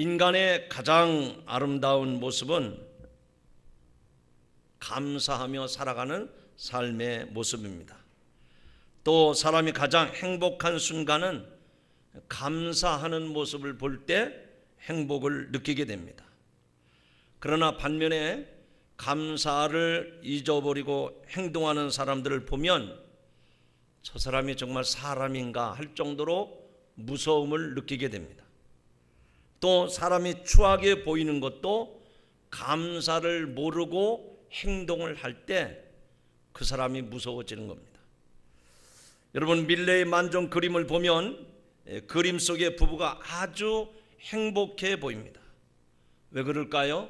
인간의 가장 아름다운 모습은 감사하며 살아가는 삶의 모습입니다. 또 사람이 가장 행복한 순간은 감사하는 모습을 볼 때 행복을 느끼게 됩니다. 그러나 반면에 감사를 잊어버리고 행동하는 사람들을 보면 저 사람이 정말 사람인가 할 정도로 무서움을 느끼게 됩니다. 또 사람이 추하게 보이는 것도 감사를 모르고 행동을 할 때 그 사람이 무서워지는 겁니다. 여러분, 밀레의 만종 그림을 보면 그림 속의 부부가 아주 행복해 보입니다. 왜 그럴까요?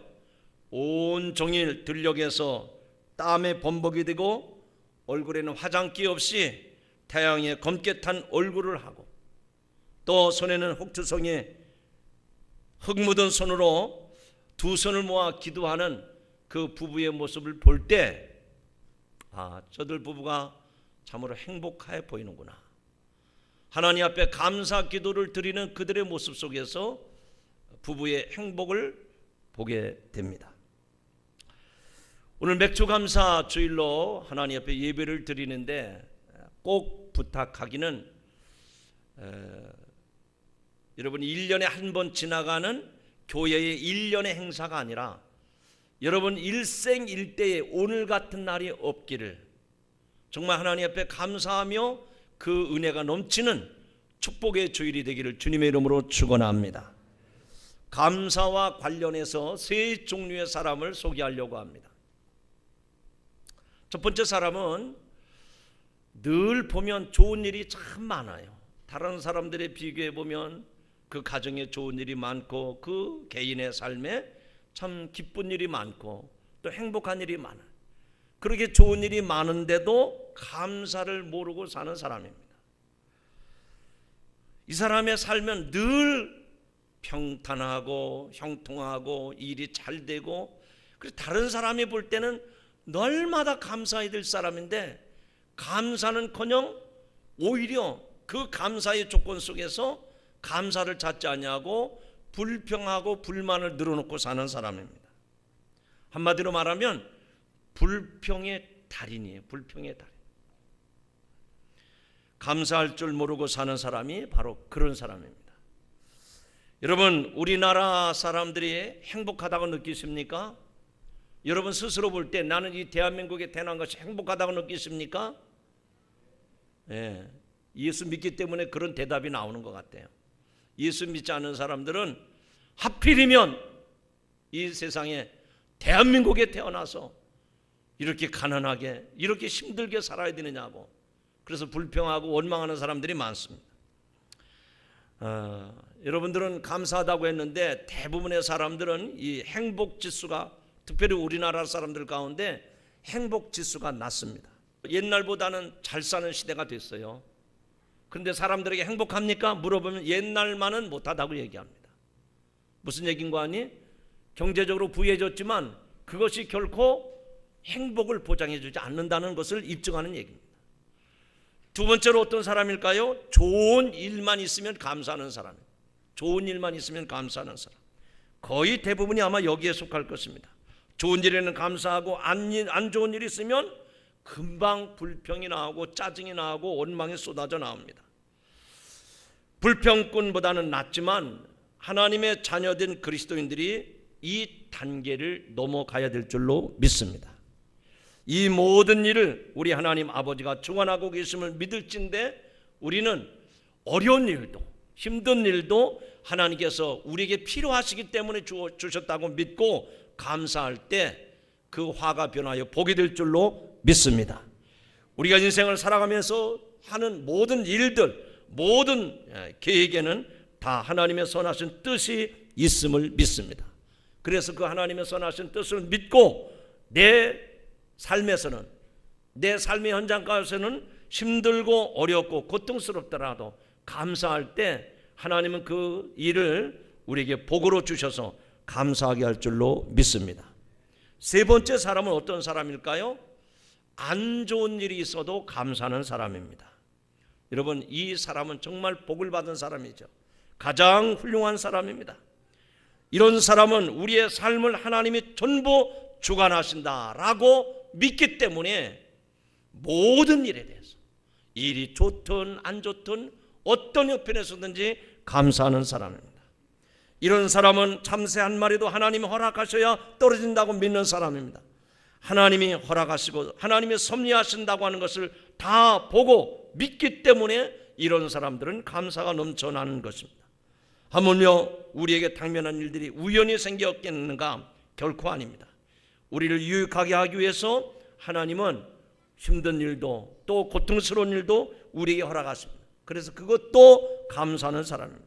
온종일 들녘에서 땀에 범벅이 되고 얼굴에는 화장기 없이 태양에 검게 탄 얼굴을 하고 또 손에는 혹투성이 흙 묻은 손으로 두 손을 모아 기도하는 그 부부의 모습을 볼 때 저들 부부가 참으로 행복해 보이는구나. 하나님 앞에 감사 기도를 드리는 그들의 모습 속에서 부부의 행복을 보게 됩니다. 오늘 맥주감사 주일로 하나님 앞에 예배를 드리는데 꼭 부탁하기는 여러분 1년에 한 번 지나가는 교회의 1년의 행사가 아니라 여러분 일생일대에 오늘 같은 날이 없기를 정말 하나님 앞에 감사하며 그 은혜가 넘치는 축복의 주일이 되기를 주님의 이름으로 축원합니다. 감사와 관련해서 세 종류의 사람을 소개하려고 합니다. 첫 번째 사람은 늘 보면 좋은 일이 참 많아요. 다른 사람들에 비교해 보면 그 가정에 좋은 일이 많고 그 개인의 삶에 참 기쁜 일이 많고 또 행복한 일이 많아요. 그렇게 좋은 일이 많은데도 감사를 모르고 사는 사람입니다. 이 사람의 삶은 늘 평탄하고 형통하고 일이 잘 되고 그리고 다른 사람이 볼 때는 날마다 감사해야 될 사람인데 감사는커녕 오히려 그 감사의 조건 속에서 감사를 찾지 아니하고 불평하고 불만을 늘어놓고 사는 사람입니다. 한마디로 말하면 불평의 달인이에요. 불평의 달인. 감사할 줄 모르고 사는 사람이 바로 그런 사람입니다. 여러분, 우리나라 사람들이 행복하다고 느끼십니까? 여러분 스스로 볼 때 나는 이 대한민국에 태어난 것이 행복하다고 느끼십니까? 예, 예수 믿기 때문에 그런 대답이 나오는 것 같아요. 예수 믿지 않는 사람들은 하필이면 이 세상에 대한민국에 태어나서 이렇게 가난하게 이렇게 힘들게 살아야 되느냐고 그래서 불평하고 원망하는 사람들이 많습니다. 여러분들은 감사하다고 했는데 대부분의 사람들은 이 행복지수가 특별히 우리나라 사람들 가운데 행복지수가 낮습니다. 옛날보다는 잘 사는 시대가 됐어요. 그런데 사람들에게 행복합니까? 물어보면 옛날만은 못하다고 얘기합니다. 무슨 얘기인가 하니? 경제적으로 부유해졌지만 그것이 결코 행복을 보장해주지 않는다는 것을 입증하는 얘기입니다. 두 번째로 어떤 사람일까요? 좋은 일만 있으면 감사하는 사람. 좋은 일만 있으면 감사하는 사람. 거의 대부분이 아마 여기에 속할 것입니다. 좋은 일에는 감사하고 안 좋은 일이 있으면 금방 불평이 나오고 짜증이 나오고 원망이 쏟아져 나옵니다. 불평꾼보다는 낫지만 하나님의 자녀된 그리스도인들이 이 단계를 넘어가야 될 줄로 믿습니다. 이 모든 일을 우리 하나님 아버지가 주관하고 계심을 믿을진데 우리는 어려운 일도 힘든 일도 하나님께서 우리에게 필요하시기 때문에 주셨다고 믿고 감사할 때 그 화가 변하여 복이 될 줄로 믿습니다. 우리가 인생을 살아가면서 하는 모든 일들 모든 계획에는 다 하나님의 선하신 뜻이 있음을 믿습니다. 그래서 그 하나님의 선하신 뜻을 믿고 내 삶에서는 내 삶의 현장 가운데서는 힘들고 어렵고 고통스럽더라도 감사할 때 하나님은 그 일을 우리에게 복으로 주셔서 감사하게 할 줄로 믿습니다. 세 번째 사람은 어떤 사람일까요? 안 좋은 일이 있어도 감사하는 사람입니다. 여러분 이 사람은 정말 복을 받은 사람이죠. 가장 훌륭한 사람입니다. 이런 사람은 우리의 삶을 하나님이 전부 주관하신다라고 믿기 때문에 모든 일에 대해서 일이 좋든 안 좋든 어떤 형편에서든지 감사하는 사람입니다. 이런 사람은 참새 한 마리도 하나님이 허락하셔야 떨어진다고 믿는 사람입니다. 하나님이 허락하시고 하나님이 섭리하신다고 하는 것을 다 보고 믿기 때문에 이런 사람들은 감사가 넘쳐나는 것입니다. 하물며 우리에게 당면한 일들이 우연히 생겼겠는가? 결코 아닙니다. 우리를 유익하게 하기 위해서 하나님은 힘든 일도 또 고통스러운 일도 우리에게 허락하십니다. 그래서 그것도 감사하는 사람입니다.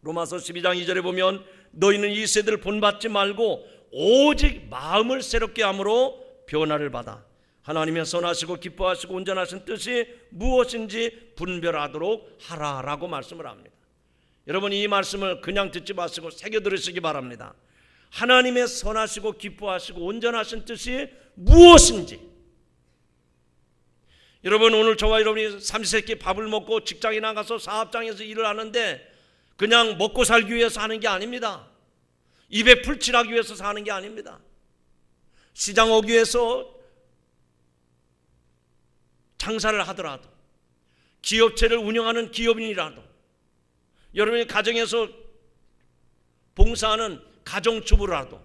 로마서 12장 2절에 보면 너희는 이 세대를 본받지 말고 오직 마음을 새롭게 함으로 변화를 받아 하나님의 선하시고 기뻐하시고 온전하신 뜻이 무엇인지 분별하도록 하라라고 말씀을 합니다. 여러분, 이 말씀을 그냥 듣지 마시고 새겨 들으시기 바랍니다. 하나님의 선하시고 기뻐하시고 온전하신 뜻이 무엇인지. 여러분, 오늘 저와 여러분이 삼시세끼 밥을 먹고 직장에 나가서 사업장에서 일을 하는데 그냥 먹고 살기 위해서 하는 게 아닙니다. 입에 풀칠하기 위해서 사는 게 아닙니다. 시장 오기 위해서 장사를 하더라도, 기업체를 운영하는 기업인이라도, 여러분이 가정에서 봉사하는 가정주부라도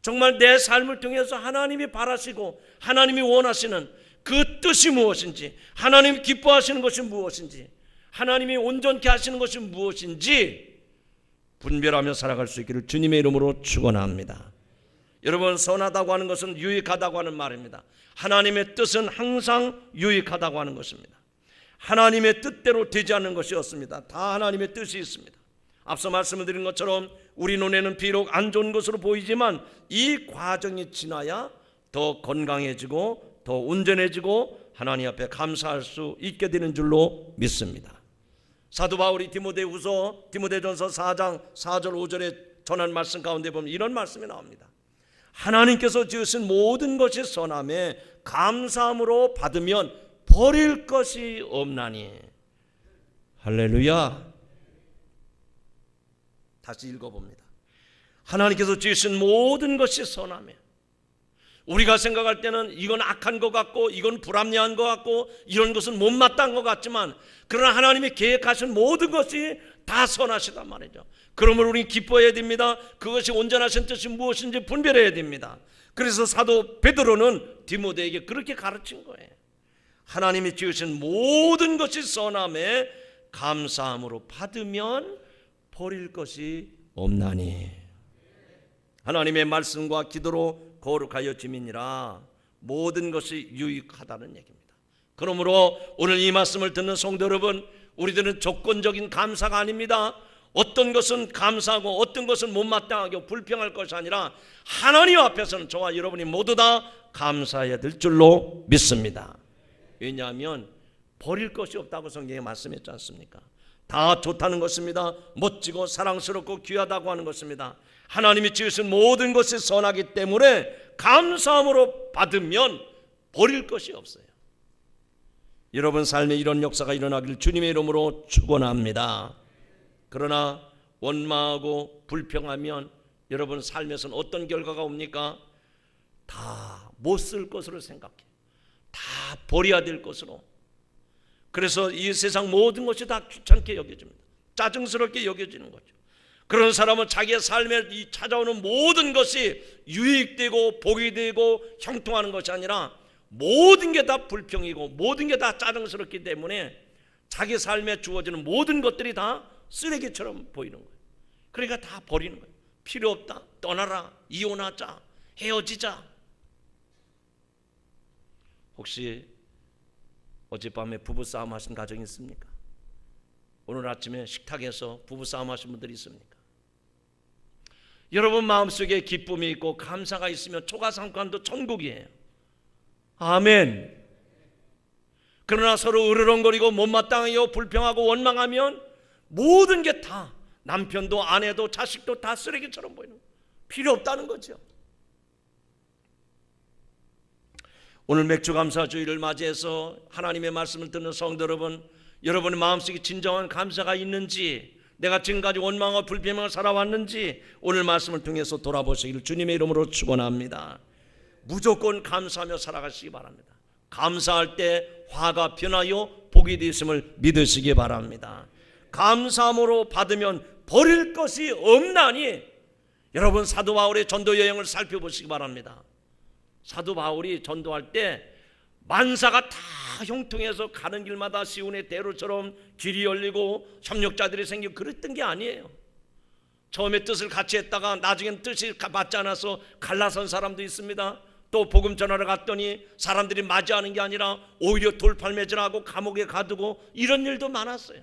정말 내 삶을 통해서 하나님이 바라시고 하나님이 원하시는 그 뜻이 무엇인지, 하나님이 기뻐하시는 것이 무엇인지, 하나님이 온전케 하시는 것이 무엇인지 분별하며 살아갈 수 있기를 주님의 이름으로 축원합니다. 여러분, 선하다고 하는 것은 유익하다고 하는 말입니다. 하나님의 뜻은 항상 유익하다고 하는 것입니다. 하나님의 뜻대로 되지 않는 것이 없습니다. 다 하나님의 뜻이 있습니다. 앞서 말씀을 드린 것처럼 우리 눈에는 비록 안 좋은 것으로 보이지만 이 과정이 지나야 더 건강해지고 더 온전해지고 하나님 앞에 감사할 수 있게 되는 줄로 믿습니다. 사도 바울이 디모데전서 4장 4절 5절에 전한 말씀 가운데 보면 이런 말씀이 나옵니다. 하나님께서 지으신 모든 것이 선함에 감사함으로 받으면 버릴 것이 없나니. 할렐루야. 다시 읽어봅니다. 하나님께서 지으신 모든 것이 선함에, 우리가 생각할 때는 이건 악한 것 같고 이건 불합리한 것 같고 이런 것은 못마땅한 것 같지만, 그러나 하나님이 계획하신 모든 것이 다 선하시단 말이죠. 그러므로 우리는 기뻐해야 됩니다. 그것이 온전하신 뜻이 무엇인지 분별해야 됩니다. 그래서 사도 베드로는 디모데에게 그렇게 가르친 거예요. 하나님이 지으신 모든 것이 선함에 감사함으로 받으면 버릴 것이 없나니. 하나님의 말씀과 기도로 거룩하여 지민이라 모든 것이 유익하다는 얘기입니다. 그러므로 오늘 이 말씀을 듣는 성도 여러분, 우리들은 조건적인 감사가 아닙니다. 어떤 것은 감사하고 어떤 것은 못마땅하고 불평할 것이 아니라 하나님 앞에서는 저와 여러분이 모두 다 감사해야 될 줄로 믿습니다. 왜냐하면 버릴 것이 없다고 성경에 말씀했지 않습니까? 다 좋다는 것입니다. 멋지고 사랑스럽고 귀하다고 하는 것입니다. 하나님이 지으신 모든 것이 선하기 때문에 감사함으로 받으면 버릴 것이 없어요. 여러분 삶에 이런 역사가 일어나길 주님의 이름으로 축원합니다. 그러나 원망하고 불평하면 여러분 삶에서는 어떤 결과가 옵니까? 다 못 쓸 것으로 생각해. 다 버려야 될 것으로. 그래서 이 세상 모든 것이 다 귀찮게 여겨집니다. 짜증스럽게 여겨지는 거죠. 그런 사람은 자기의 삶에 찾아오는 모든 것이 유익되고 복이 되고 형통하는 것이 아니라 모든 게 다 불평이고 모든 게 다 짜증스럽기 때문에 자기 삶에 주어지는 모든 것들이 다 쓰레기처럼 보이는 거예요. 그러니까 다 버리는 거예요. 필요 없다, 떠나라, 이혼하자, 헤어지자. 혹시 어젯밤에 부부싸움 하신 가정이 있습니까? 오늘 아침에 식탁에서 부부싸움 하신 분들이 있습니까? 여러분 마음속에 기쁨이 있고 감사가 있으면 초가상관도 천국이에요. 아멘. 그러나 서로 으르렁거리고 못마땅하고 불평하고 원망하면 모든 게 다, 남편도 아내도 자식도 다 쓰레기처럼 보이는 거예요. 필요 없다는 거죠. 오늘 맥주감사주의를 맞이해서 하나님의 말씀을 듣는 성도 여러분, 여러분의 마음속에 진정한 감사가 있는지 내가 지금까지 원망과 불평을 살아왔는지 오늘 말씀을 통해서 돌아보시기를 주님의 이름으로 축원합니다. 무조건 감사하며 살아가시기 바랍니다. 감사할 때 화가 변하여 복이 되었음을 믿으시기 바랍니다. 감사함으로 받으면 버릴 것이 없나니, 여러분 사도 바울의 전도 여행을 살펴보시기 바랍니다. 사도 바울이 전도할 때 만사가 다 형통해서 가는 길마다 시온의 대로처럼 길이 열리고 협력자들이 생기고 그랬던 게 아니에요. 처음에 뜻을 같이 했다가 나중엔 뜻이 맞지 않아서 갈라선 사람도 있습니다. 또 복음 전하러 갔더니 사람들이 맞이하는 게 아니라 오히려 돌팔매질하고 감옥에 가두고 이런 일도 많았어요.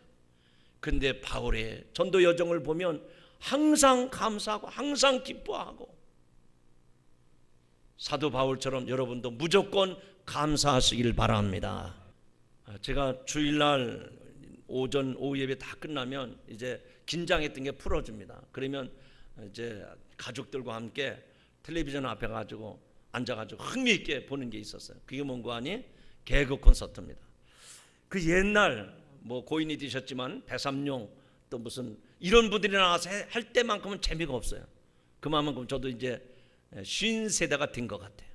근데 바울의 전도 여정을 보면 항상 감사하고 항상 기뻐하고, 사도 바울처럼 여러분도 무조건 감사하시길 바랍니다. 제가 주일날 오전 오후 예배 다 끝나면 이제 긴장했던 게 풀어집니다. 그러면 이제 가족들과 함께 텔레비전 앞에 가지고 앉아가지고 흥미있게 보는 게 있었어요. 그게 뭔고 하니 개그 콘서트입니다. 그 옛날 뭐 고인이 되셨지만 배삼룡 또 무슨 이런 분들이 나와서 할 때만큼은 재미가 없어요. 그만큼 저도 이제 50세대가 된 것 같아요.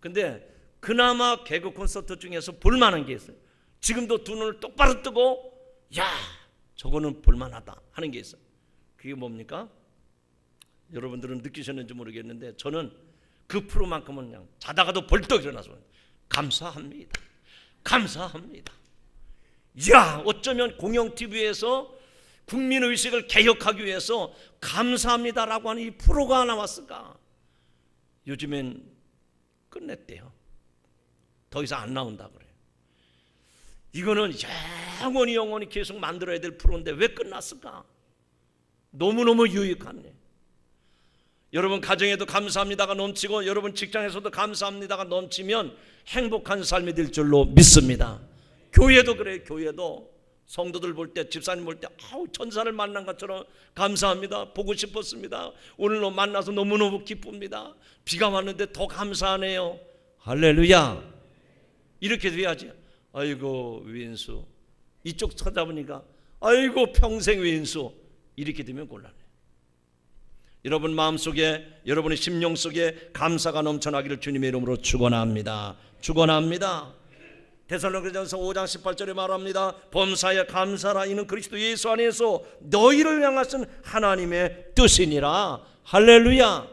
근데 그나마 개그 콘서트 중에서 볼만한 게 있어요. 지금도 두 눈을 똑바로 뜨고 야 저거는 볼만하다 하는 게 있어요. 그게 뭡니까? 여러분들은 느끼셨는지 모르겠는데 저는 그 프로만큼은 그냥 자다가도 벌떡 일어나서 감사합니다. 감사합니다. 야 어쩌면 공영TV에서 국민의식을 개혁하기 위해서 감사합니다라고 하는 이 프로가 나왔을까? 요즘엔 끝냈대요. 더 이상 안 나온다 그래요. 이거는 영원히 계속 만들어야 될 프로인데 왜 끝났을까? 너무너무 유익하네. 여러분 가정에도 감사합니다가 넘치고 여러분 직장에서도 감사합니다가 넘치면 행복한 삶이 될 줄로 믿습니다. 교회도 그래요. 교회도 성도들 볼 때, 집사님 볼 때 천사를 만난 것처럼 감사합니다. 보고 싶었습니다. 오늘 만나서 너무너무 기쁩니다. 비가 왔는데 더 감사하네요. 할렐루야. 이렇게 돼야지. 아이고 윈수. 이쪽 찾아보니까 아이고 평생 윈수. 이렇게 되면 곤란해. 여러분 마음속에, 여러분의 심령 속에 감사가 넘쳐나기를 주님의 이름으로 축원합니다. 축원합니다. 데살로니가전서 5장 18절에 말합니다. 범사에 감사라. 이는 그리스도 예수 안에서 너희를 향하신 하나님의 뜻이니라. 할렐루야.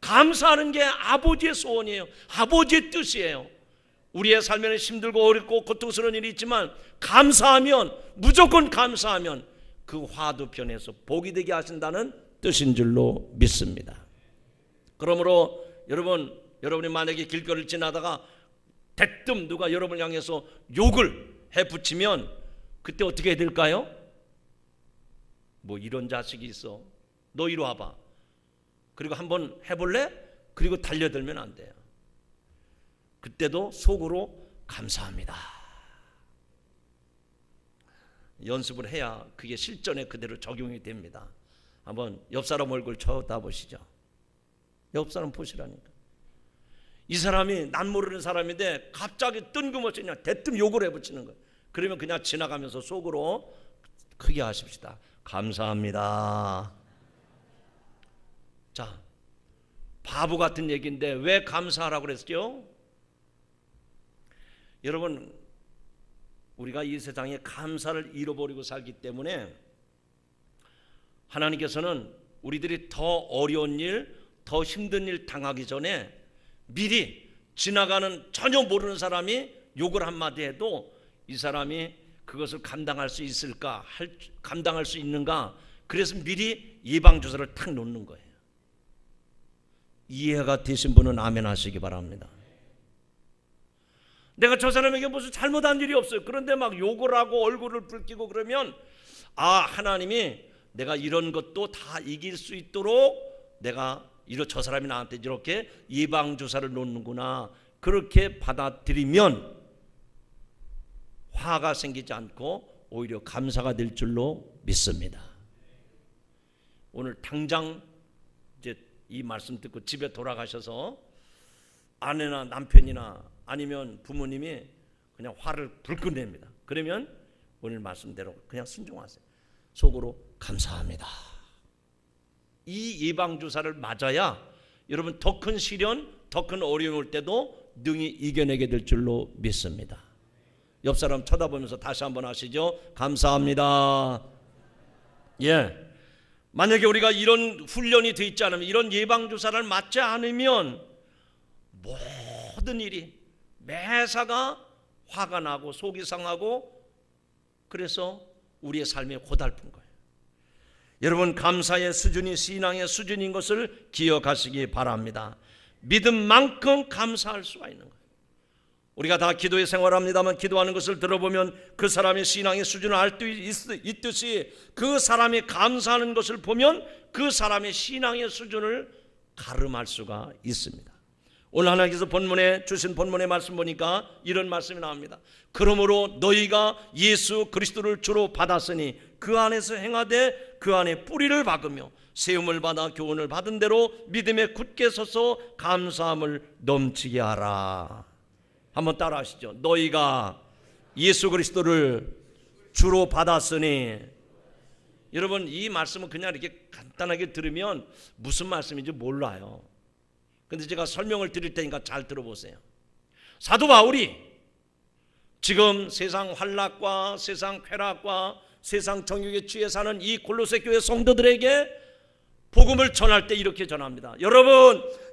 감사하는 게 아버지의 소원이에요. 아버지의 뜻이에요. 우리의 삶에는 힘들고 어렵고 고통스러운 일이 있지만 감사하면, 무조건 감사하면 그 화도 변해서 복이 되게 하신다는 뜻인 줄로 믿습니다. 그러므로 여러분이 만약에 길거리를 지나다가 대뜸 누가 여러분을 향해서 욕을 해붙이면 그때 어떻게 해야 될까요? 뭐 이런 자식이 있어. 너 이리 와봐. 그리고 한번 해볼래? 그리고 달려들면 안 돼요. 그때도 속으로 감사합니다. 연습을 해야 그게 실전에 그대로 적용이 됩니다. 한번 옆 사람 얼굴 쳐다보시죠. 옆 사람 보시라니까. 이 사람이 난 모르는 사람인데 갑자기 뜬금없이 그냥 대뜸 욕을 해붙이는 거예요. 그러면 그냥 지나가면서 속으로 크게 하십시다. 감사합니다. 자, 바보 같은 얘기인데 왜 감사하라고 그랬죠? 여러분, 우리가 이 세상에 감사를 잃어버리고 살기 때문에 하나님께서는 우리들이 더 어려운 일, 더 힘든 일 당하기 전에 미리 지나가는 전혀 모르는 사람이 욕을 한마디 해도 이 사람이 그것을 감당할 수 있을까, 감당할 수 있는가, 그래서 미리 예방주사를 탁 놓는 거예요. 이해가 되신 분은 아멘 하시기 바랍니다. 내가 저 사람에게 무슨 잘못한 일이 없어요. 그런데 막 욕을 하고 얼굴을 붉히고 그러면 하나님이 내가 이런 것도 다 이길 수 있도록 내가 저 사람이 나한테 이렇게 예방주사를 놓는구나. 그렇게 받아들이면 화가 생기지 않고 오히려 감사가 될 줄로 믿습니다. 오늘 당장 이제 이 말씀 듣고 집에 돌아가셔서 아내나 남편이나 아니면 부모님이 그냥 화를 불끈 냅니다. 그러면 오늘 말씀대로 그냥 순종하세요. 속으로 감사합니다. 이 예방주사를 맞아야 여러분 더 큰 시련, 더 큰 어려움 올 때도 능히 이겨내게 될 줄로 믿습니다. 옆 사람 쳐다보면서 다시 한번 하시죠. 감사합니다. 예. 만약에 우리가 이런 훈련이 되어 있지 않으면, 이런 예방주사를 맞지 않으면 모든 일이 매사가 화가 나고 속이 상하고, 그래서 우리의 삶이 고달픈 거예요. 여러분, 감사의 수준이 신앙의 수준인 것을 기억하시기 바랍니다. 믿음만큼 감사할 수가 있는 거예요. 우리가 다 기도의 생활합니다만, 기도하는 것을 들어보면 그 사람의 신앙의 수준을 알 수 있듯이, 그 사람이 감사하는 것을 보면 그 사람의 신앙의 수준을 가름할 수가 있습니다. 오늘 하나님께서 본문에 주신 본문의 말씀 보니까 이런 말씀이 나옵니다. 그러므로 너희가 예수 그리스도를 주로 받았으니 그 안에서 행하되 그 안에 뿌리를 박으며 세움을 받아 교훈을 받은 대로 믿음에 굳게 서서 감사함을 넘치게 하라. 한번 따라 하시죠. 너희가 예수 그리스도를 주로 받았으니. 여러분, 이 말씀은 그냥 이렇게 간단하게 들으면 무슨 말씀인지 몰라요. 근데 제가 설명을 드릴 테니까 잘 들어보세요. 사도 바울이 지금 세상 환락과 세상 쾌락과 세상 정욕에 취해 사는 이 골로새 교회 성도들에게 복음을 전할 때 이렇게 전합니다.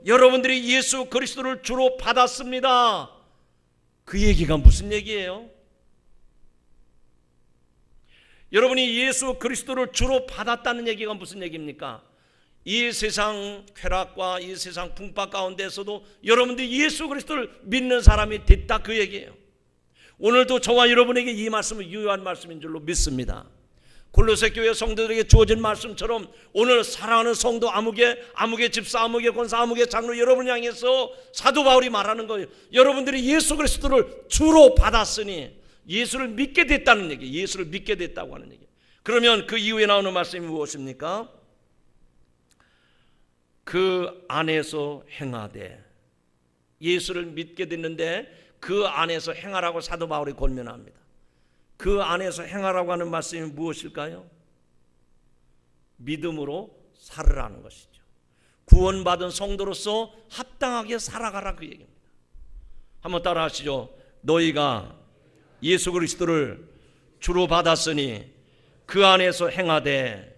여러분들이 예수 그리스도를 주로 받았습니다. 그 얘기가 무슨 얘기예요? 여러분이 예수 그리스도를 주로 받았다는 얘기가 무슨 얘기입니까? 이 세상 쾌락과 이 세상 풍파 가운데서도 여러분들이 예수 그리스도를 믿는 사람이 됐다, 그 얘기예요. 오늘도 저와 여러분에게 이 말씀은 유효한 말씀인 줄로 믿습니다. 골로새 교회 성도들에게 주어진 말씀처럼 오늘 사랑하는 성도 아무개 집사, 아무개 권사, 아무개 장로 여러분을 향해서 사도 바울이 말하는 거예요. 여러분들이 예수 그리스도를 주로 받았으니, 예수를 믿게 됐다는 얘기, 예수를 믿게 됐다고 하는 얘기. 그러면 그 이후에 나오는 말씀이 무엇입니까? 그 안에서 행하되. 예수를 믿게 됐는데 그 안에서 행하라고 사도 바울이 권면합니다. 그 안에서 행하라고 하는 말씀이 무엇일까요? 믿음으로 살으라는 것이죠. 구원받은 성도로서 합당하게 살아가라, 그 얘기입니다. 한번 따라 하시죠. 너희가 예수 그리스도를 주로 받았으니 그 안에서 행하되.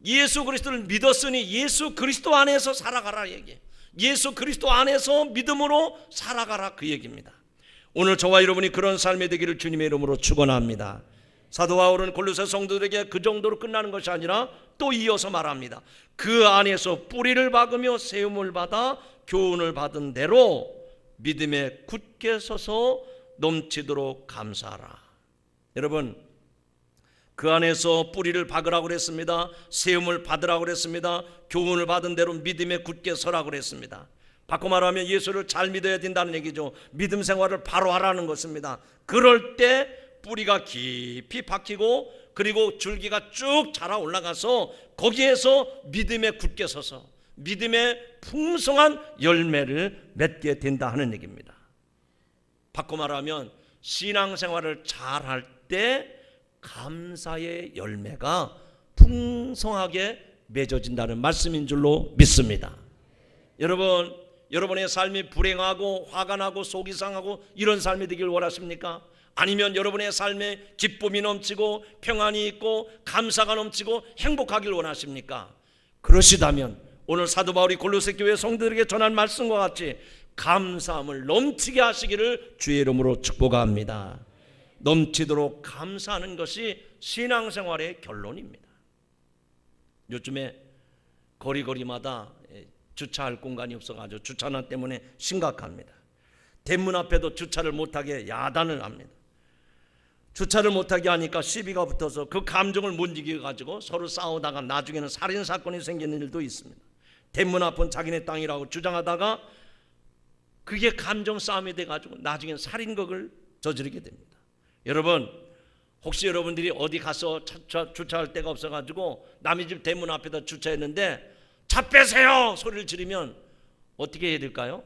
예수 그리스도를 믿었으니 예수 그리스도 안에서 살아가라 얘기. 예수 그리스도 안에서 믿음으로 살아가라, 그 얘기입니다. 오늘 저와 여러분이 그런 삶이 되기를 주님의 이름으로 축원합니다. 사도 바울은 골로새 성도들에게 그 정도로 끝나는 것이 아니라 또 이어서 말합니다. 그 안에서 뿌리를 박으며 세움을 받아 교훈을 받은 대로 믿음에 굳게 서서 넘치도록 감사하라. 여러분, 그 안에서 뿌리를 박으라고 그랬습니다. 세움을 받으라고 그랬습니다. 교훈을 받은 대로 믿음에 굳게 서라고 그랬습니다. 바꿔 말하면 예수를 잘 믿어야 된다는 얘기죠. 믿음 생활을 바로 하라는 것입니다. 그럴 때 뿌리가 깊이 박히고, 그리고 줄기가 쭉 자라 올라가서 거기에서 믿음에 굳게 서서 믿음의 풍성한 열매를 맺게 된다 하는 얘기입니다. 바꿔 말하면 신앙생활을 잘할 때 감사의 열매가 풍성하게 맺어진다는 말씀인 줄로 믿습니다. 여러분의 삶이 불행하고 화가 나고 속이 상하고 이런 삶이 되길 원하십니까? 아니면 여러분의 삶에 기쁨이 넘치고 평안이 있고 감사가 넘치고 행복하길 원하십니까? 그러시다면 오늘 사도 바울이 골로새 교회 성도들에게 전한 말씀과 같이 감사함을 넘치게 하시기를 주의 이름으로 축복합니다. 넘치도록 감사하는 것이 신앙생활의 결론입니다. 요즘에 거리마다 주차할 공간이 없어가지고 주차난 때문에 심각합니다. 대문 앞에도 주차를 못하게 야단을 합니다. 주차를 못하게 하니까 시비가 붙어서 그 감정을 못 이겨가지고 서로 싸우다가 나중에는 살인사건이 생기는 일도 있습니다. 대문 앞은 자기네 땅이라고 주장하다가 그게 감정 싸움이 돼가지고 나중에는 살인극을 저지르게 됩니다. 여러분, 혹시 여러분들이 어디 가서 주차할 데가 없어가지고 남의 집 대문 앞에다 주차했는데 차 빼세요 소리를 지르면 어떻게 해야 될까요?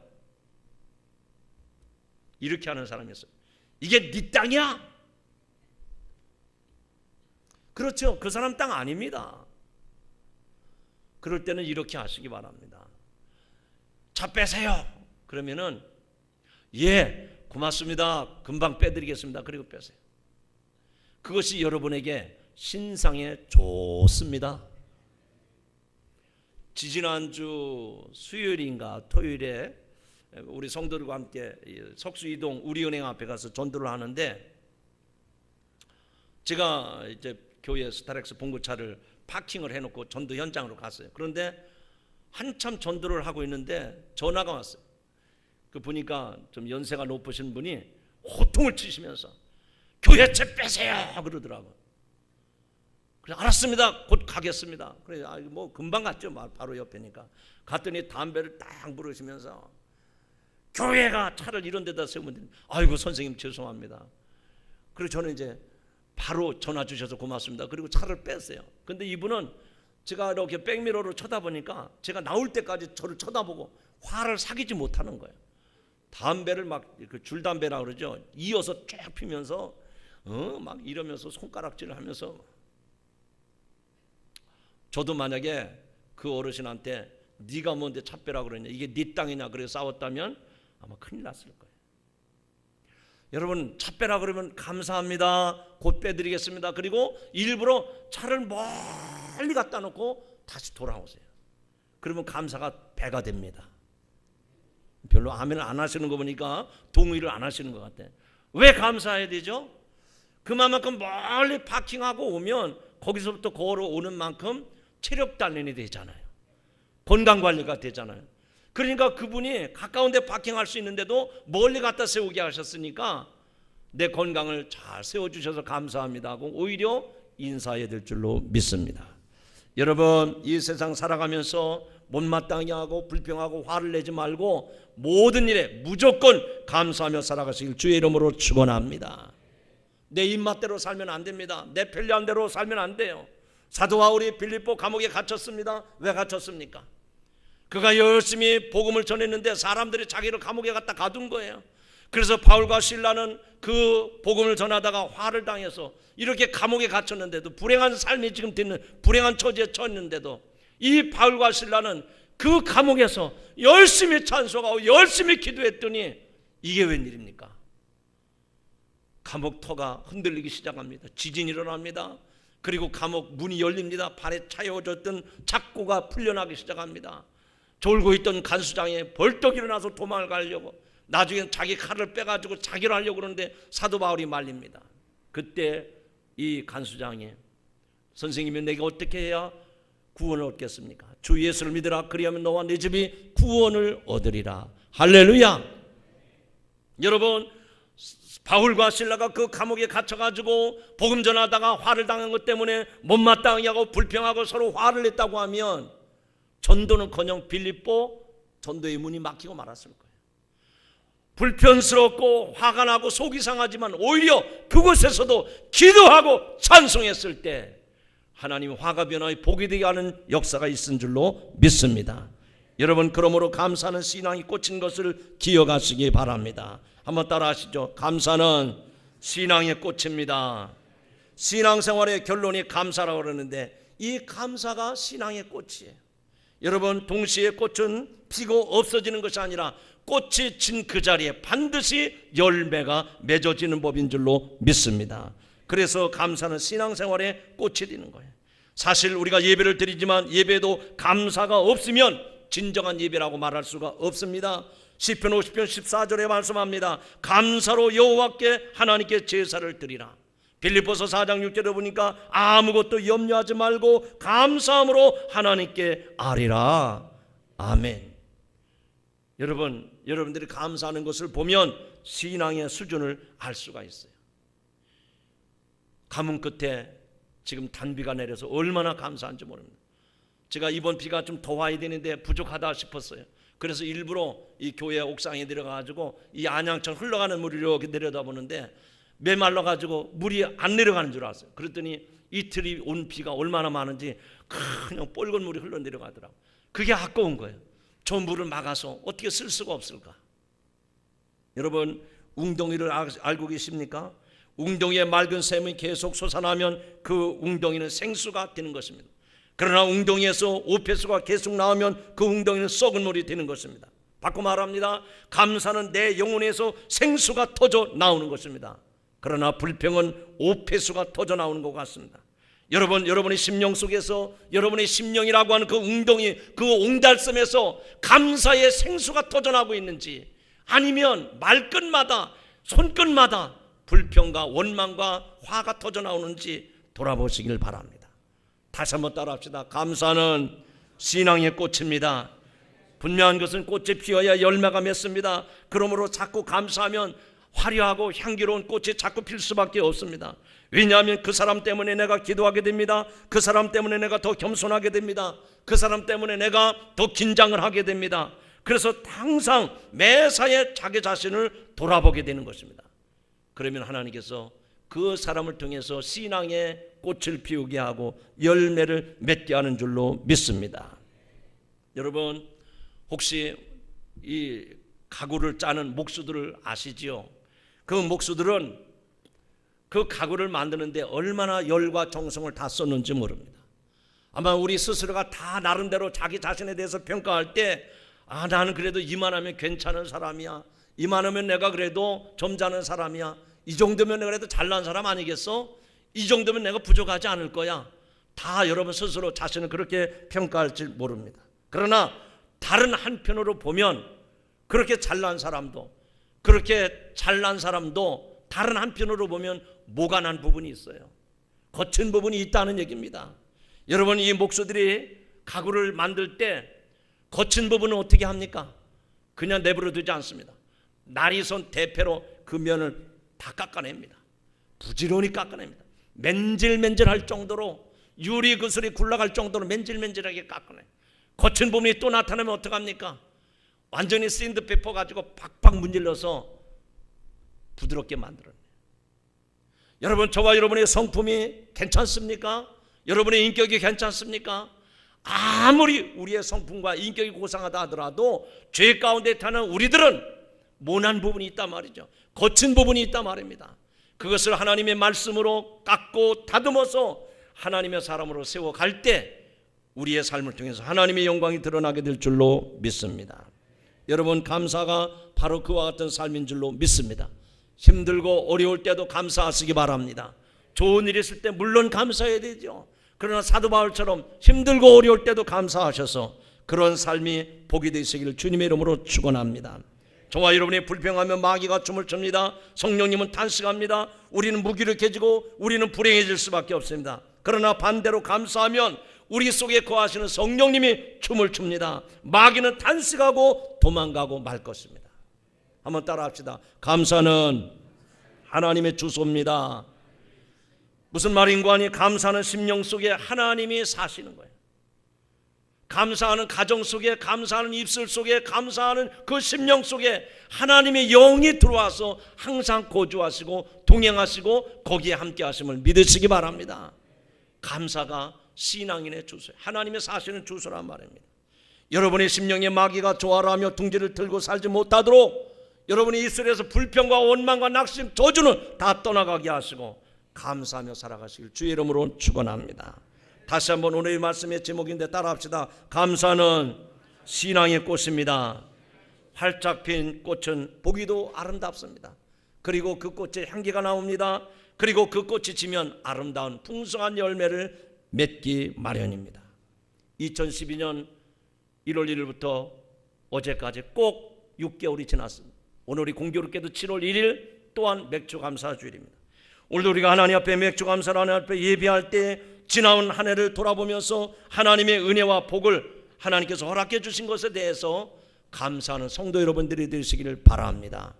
이렇게 하는 사람이 있어요. 이게 네 땅이야? 그렇죠. 그 사람 땅 아닙니다. 그럴 때는 이렇게 하시기 바랍니다. 차 빼세요. 그러면은 예, 고맙습니다. 금방 빼드리겠습니다. 그리고 빼세요. 그것이 여러분에게 신상에 좋습니다. 지지난주 수요일인가 토요일에 우리 성도들과 함께 석수이동 우리은행 앞에 가서 전도를 하는데, 제가 이제 교회 스타렉스 봉고차를 파킹을 해놓고 전도 현장으로 갔어요. 그런데 한참 전도를 하고 있는데 전화가 왔어요. 그 보니까 좀 연세가 높으신 분이 호통을 치시면서 교회채 빼세요 그러더라고요. 그래 알았습니다. 곧 가겠습니다. 그래 뭐 금방 갔죠. 바로 옆에니까. 갔더니 담배를 딱 부르시면서 교회가 차를 이런 데다 세우면 됩니다. 아이고 선생님 죄송합니다. 그리고 저는 이제 바로 전화 주셔서 고맙습니다. 그리고 차를 뺐어요. 근데 이분은 제가 이렇게 백미러로 쳐다보니까 제가 나올 때까지 저를 쳐다보고 화를 사귀지 못하는 거예요. 담배를 막 그 줄담배라 그러죠. 이어서 쫙 피면서 막 이러면서 손가락질을 하면서, 저도 만약에 그 어르신한테 네가 뭔데 차 빼라 그러냐, 이게 네 땅이냐 그래 싸웠다면 아마 큰일 났을 거예요. 여러분 차 빼라 그러면 감사합니다. 곧 빼드리겠습니다. 그리고 일부러 차를 멀리 갖다 놓고 다시 돌아오세요. 그러면 감사가 배가 됩니다. 별로 아멘을 안 하시는 거 보니까 동의를 안 하시는 것 같아. 왜 감사해야 되죠? 그만큼 멀리 파킹하고 오면 거기서부터 걸어오는 만큼 체력 단련이 되잖아요. 건강관리가 되잖아요. 그러니까 그분이 가까운 데 파킹할 수 있는데도 멀리 갖다 세우게 하셨으니까 내 건강을 잘 세워주셔서 감사합니다 하고 오히려 인사해야 될 줄로 믿습니다. 여러분 이 세상 살아가면서 못마땅히 하고 불평하고 화를 내지 말고 모든 일에 무조건 감사하며 살아가시길 주의 이름으로 축원합니다. 내 입맛대로 살면 안 됩니다. 내 편리한 대로 살면 안 돼요. 사도 바울이 빌립보 감옥에 갇혔습니다. 왜 갇혔습니까? 그가 열심히 복음을 전했는데 사람들이 자기를 감옥에 갖다 가둔 거예요. 그래서 바울과 실라는 그 복음을 전하다가 화를 당해서 이렇게 감옥에 갇혔는데도, 불행한 삶이 지금 되는 불행한 처지에 처했는데도 이 바울과 실라는 그 감옥에서 열심히 찬송하고 열심히 기도했더니 이게 웬일입니까? 감옥 터가 흔들리기 시작합니다. 지진이 일어납니다. 그리고 감옥 문이 열립니다. 발에 차여졌던 착고가 풀려나기 시작합니다. 졸고 있던 간수장이 벌떡 일어나서 도망을 가려고, 나중엔 자기 칼을 빼가지고 자기를 하려고 그러는데 사도 바울이 말립니다. 그때 이 간수장이 선생님이 내게 어떻게 해야 구원을 얻겠습니까? 주 예수를 믿으라. 그리하면 너와 네 집이 구원을 얻으리라. 할렐루야. 여러분 바울과 실라가 그 감옥에 갇혀가지고 복음 전하다가 화를 당한 것 때문에 못마땅히 하고 불평하고 서로 화를 냈다고 하면 전도는커녕 빌립보 전도의 문이 막히고 말았을 거예요. 불편스럽고 화가 나고 속이 상하지만 오히려 그곳에서도 기도하고 찬송했을 때 하나님 화가 변화해 복이 되게 하는 역사가 있은 줄로 믿습니다. 여러분 그러므로 감사는 신앙이 꽂힌 것을 기억하시기 바랍니다. 한번 따라 하시죠. 감사는 신앙의 꽃입니다. 신앙생활의 결론이 감사라고 그러는데 이 감사가 신앙의 꽃이에요. 여러분 동시에 꽃은 피고 없어지는 것이 아니라 꽃이 진 그 자리에 반드시 열매가 맺어지는 법인 줄로 믿습니다. 그래서 감사는 신앙생활의 꽃이 되는 거예요. 사실 우리가 예배를 드리지만 예배도 감사가 없으면 진정한 예배라고 말할 수가 없습니다. 시편 50편 14절에 말씀합니다. 감사로 여호와께 하나님께 제사를 드리라. 빌립보서 4장 6절에 보니까 아무것도 염려하지 말고 감사함으로 하나님께 아리라. 아멘. 여러분들이 감사하는 것을 보면 신앙의 수준을 알 수가 있어요. 가뭄 끝에 지금 단비가 내려서 얼마나 감사한지 모릅니다. 제가 이번 비가 좀 더 와야 되는데 부족하다 싶었어요. 그래서 일부러 이 교회 옥상에 내려가가지고 이 안양천 흘러가는 물이 이렇게 내려다보는데 메말라가지고 물이 안 내려가는 줄 알았어요. 그랬더니 이틀이 온 비가 얼마나 많은지 그냥 뻘건 물이 흘러내려가더라고요. 그게 아까운 거예요. 저 물을 막아서 어떻게 쓸 수가 없을까? 여러분 웅덩이를 알고 계십니까? 웅덩이에 맑은 샘이 계속 솟아나면 그 웅덩이는 생수가 되는 것입니다. 그러나 웅덩이에서 오폐수가 계속 나오면 그 웅덩이는 썩은 물이 되는 것입니다. 바꿔 말합니다. 감사는 내 영혼에서 생수가 터져 나오는 것입니다. 그러나 불평은 오폐수가 터져 나오는 것 같습니다. 여러분의 심령 속에서 여러분의 심령이라고 하는 그 웅덩이, 그 옹달섬에서 감사의 생수가 터져나오고 있는지, 아니면 말끝마다 손끝마다 불평과 원망과 화가 터져나오는지 돌아보시길 바랍니다. 다시 한번 따라합시다. 감사는 신앙의 꽃입니다. 분명한 것은 꽃이 피어야 열매가 맺습니다. 그러므로 자꾸 감사하면 화려하고 향기로운 꽃이 자꾸 필 수밖에 없습니다. 왜냐하면 그 사람 때문에 내가 기도하게 됩니다. 그 사람 때문에 내가 더 겸손하게 됩니다. 그 사람 때문에 내가 더 긴장을 하게 됩니다. 그래서 항상 매사에 자기 자신을 돌아보게 되는 것입니다. 그러면 하나님께서 그 사람을 통해서 신앙의 꽃을 피우게 하고 열매를 맺게 하는 줄로 믿습니다. 여러분, 혹시 이 가구를 짜는 목수들을 아시지요? 그 목수들은 그 가구를 만드는데 얼마나 열과 정성을 다 썼는지 모릅니다. 아마 우리 스스로가 다 나름대로 자기 자신에 대해서 평가할 때, 나는 그래도 이만하면 괜찮은 사람이야, 이만하면 내가 그래도 점잖은 사람이야, 이 정도면 내가 그래도 잘난 사람 아니겠어, 이 정도면 내가 부족하지 않을 거야, 다 여러분 스스로 자신을 그렇게 평가할지 모릅니다. 그러나 다른 한편으로 보면 그렇게 잘난 사람도 다른 한편으로 보면 모가난 부분이 있어요. 거친 부분이 있다는 얘기입니다. 여러분, 이 목수들이 가구를 만들 때 거친 부분은 어떻게 합니까? 그냥 내버려 두지 않습니다. 날이선 대패로 그 면을 다 깎아냅니다. 부지런히 깎아냅니다. 맨질맨질할 정도로, 유리 그슬이 굴러갈 정도로 맨질맨질하게 깎아내요. 거친 부분이 또 나타나면 어떡합니까? 완전히 샌드페퍼 가지고 팍팍 문질러서 부드럽게 만들어내요. 여러분, 저와 여러분의 성품이 괜찮습니까? 여러분의 인격이 괜찮습니까? 아무리 우리의 성품과 인격이 고상하다 하더라도 죄 가운데 타는 우리들은 모난 부분이 있단 말이죠. 거친 부분이 있단 말입니다. 그것을 하나님의 말씀으로 깎고 다듬어서 하나님의 사람으로 세워갈 때 우리의 삶을 통해서 하나님의 영광이 드러나게 될 줄로 믿습니다. 여러분, 감사가 바로 그와 같은 삶인 줄로 믿습니다. 힘들고 어려울 때도 감사하시기 바랍니다. 좋은 일 있을 때 물론 감사해야 되죠. 그러나 사도 바울처럼 힘들고 어려울 때도 감사하셔서 그런 삶이 복이 되시기를 주님의 이름으로 축원합니다. 저와 여러분이 불평하면 마귀가 춤을 춥니다. 성령님은 탄식합니다. 우리는 무기력해지고 우리는 불행해질 수밖에 없습니다. 그러나 반대로 감사하면 우리 속에 거하시는 성령님이 춤을 춥니다. 마귀는 탄식하고 도망가고 말 것입니다. 한번 따라합시다. 감사는 하나님의 주소입니다. 무슨 말인가 하니 감사는 심령 속에 하나님이 사시는 거예요. 감사하는 가정 속에, 감사하는 입술 속에, 감사하는 그 심령 속에 하나님의 영이 들어와서 항상 거주하시고 동행하시고 거기에 함께 하심을 믿으시기 바랍니다. 감사가 신앙인의 주소예요. 하나님의 사시는 주소란 말입니다. 여러분의 심령에 마귀가 조화하며 둥지를 들고 살지 못하도록 여러분의 입술에서 불평과 원망과 낙심, 저주는 다 떠나가게 하시고 감사하며 살아가시길 주의 이름으로 축원합니다. 다시 한번 오늘의 말씀의 제목인데 따라합시다. 감사는 신앙의 꽃입니다. 활짝 핀 꽃은 보기도 아름답습니다. 그리고 그 꽃에 향기가 나옵니다. 그리고 그 꽃이 지면 아름다운 풍성한 열매를 맺기 마련입니다. 2012년 1월 1일부터 어제까지 꼭 6개월이 지났습니다. 오늘이 공교롭게도 7월 1일 또한 맥주 감사 주일입니다. 오늘도 우리가 하나님 앞에 맥주 감사를 하나님 앞에 예배할 때 지나온 한 해를 돌아보면서 하나님의 은혜와 복을 하나님께서 허락해 주신 것에 대해서 감사하는 성도 여러분들이 되시기를 바랍니다.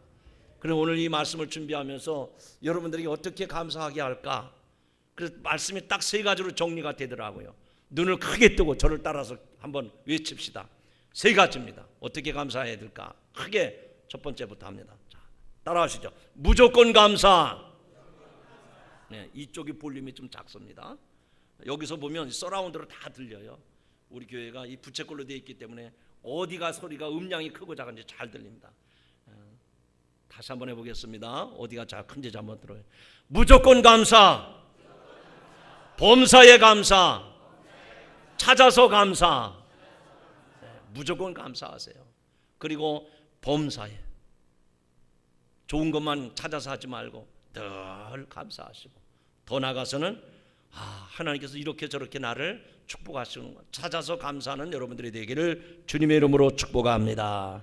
그리고 오늘 이 말씀을 준비하면서 여러분들에게 어떻게 감사하게 할까? 그래서 말씀이 딱 세 가지로 정리가 되더라고요. 눈을 크게 뜨고 저를 따라서 한번 외칩시다. 세 가지입니다. 어떻게 감사해야 될까? 크게 첫 번째부터 합니다. 자, 따라하시죠. 무조건 감사. 네, 이쪽이 볼륨이 좀 작습니다. 여기서 보면 서라운드로 다 들려요. 우리 교회가 이 부채꼴로 되어 있기 때문에 어디가 소리가 음량이 크고 작은지 잘 들립니다. 다시 한번 해보겠습니다. 어디가 자 큰지 한번 들어요. 무조건 감사, 범사에 감사, 찾아서 감사. 무조건 감사하세요. 그리고 범사에 좋은 것만 찾아서 하지 말고 늘 감사하시고, 더 나아가서는 하나님께서 이렇게 저렇게 나를 축복하시는 것 찾아서 감사하는 여러분들이 되기를 주님의 이름으로 축복합니다.